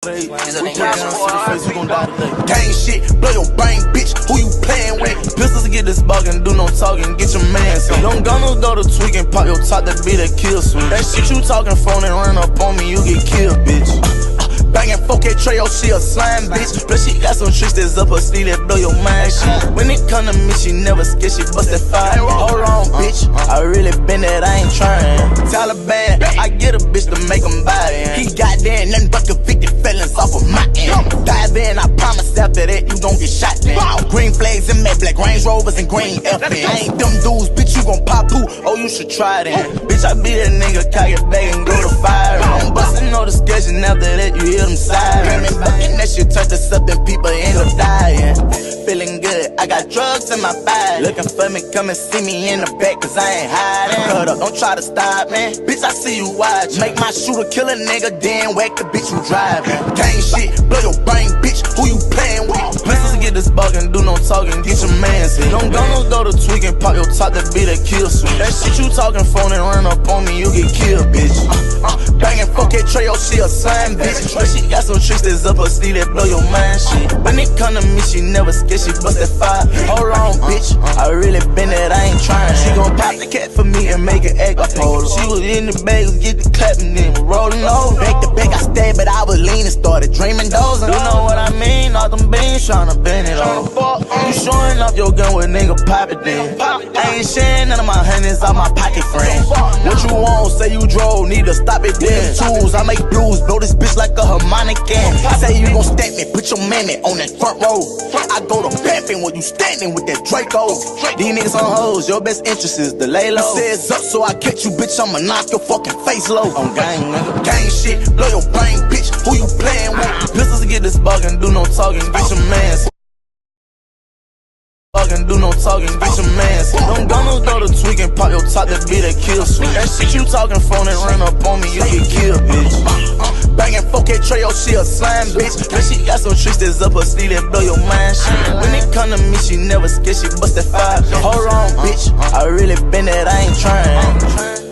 Gang shit, blow your brain, bitch. Who you playing with? Pistols get this buggin', do no talking, get your man. Don't gonna go to tweak and pop your top, that be the kill switch. That shit you talking phone and run up on me, you get killed, bitch. Bangin' 4K Trail, she a slime, bitch. Plus she got some tricks that's up her sleeve that blow your mind. When it come to me, she never scared, she bust that fire. Hold on, bitch, I really been that, I ain't trying. Taliban, I get a bitch to make them buy it. He got there, nothing but convicted felons off of my end. Dive in, I promise after that, you gon' get shot then. Green flags and matte black Range Rovers and green FN. I ain't them dudes, bitch, you gon' pop poo, oh, you should try that. Bitch, I be that nigga, cock it back and go to fire. I'm bustin' notification after that, you hear them sirens. And that shit turn to something, people end up dying. Feeling good, I got drugs in my bag. Looking for me, come and see me in the back, cause I ain't hiding. Cut up, don't try to stop me, bitch, I see you watch. Make my shooter kill a nigga, then whack the bitch you driving. Gang shit, blow your brain, bitch, who you playing with? Pistols get this buggin', do no talking, get your man sick. Don't go to tweak and pop your top, that be the kill switch. That shit you talking phone and run up on me, you get killed, bitch. Bangin' 4K Trail, she a slime, bitch. But she got some tricks that's up her sleeve that blow your mind, shit. When it come to me, she never scared, she bust that fire. Hold on, bitch, I really been that, I ain't trying. She gon' pop the cat for me and make it act up. She was in the bag, get the clapping, then rolling over. Back to back, I stayed, but I was leaning, started dreaming those. You know what I mean? All them beans tryna bend it on. You showing off your gun with nigga pop it then. I ain't sharing none of my honeys out my pocket, friend. What you want? Say you drove, need to stop it then. Tools, I make blues, blow this bitch like a harmonic can. Say you gon' stamp me, put your mammy on that front row. I go to pimpin' when you standing with that Draco. These niggas on hoes, your best interest is to lay low. Says up, so I catch you, bitch, I'ma knock your fucking face low. On gang, nigga. Gang shit, blow your brain, bitch. Who you playin' with? Pistols get this buggin', do no talking, get your man. Do no talking, get your man. Don't go to tweak and pop your top, that be the kill switch. That shit you talking phone and run up on me, you get killed, bitch. Bangin' 4K Trail, she a slime, bitch. But she got some tricks that's up her sleeve that blow your mind, shit. When it come to me, she never scared, she bust that fire. Hold on, bitch, I really been that, I ain't trying.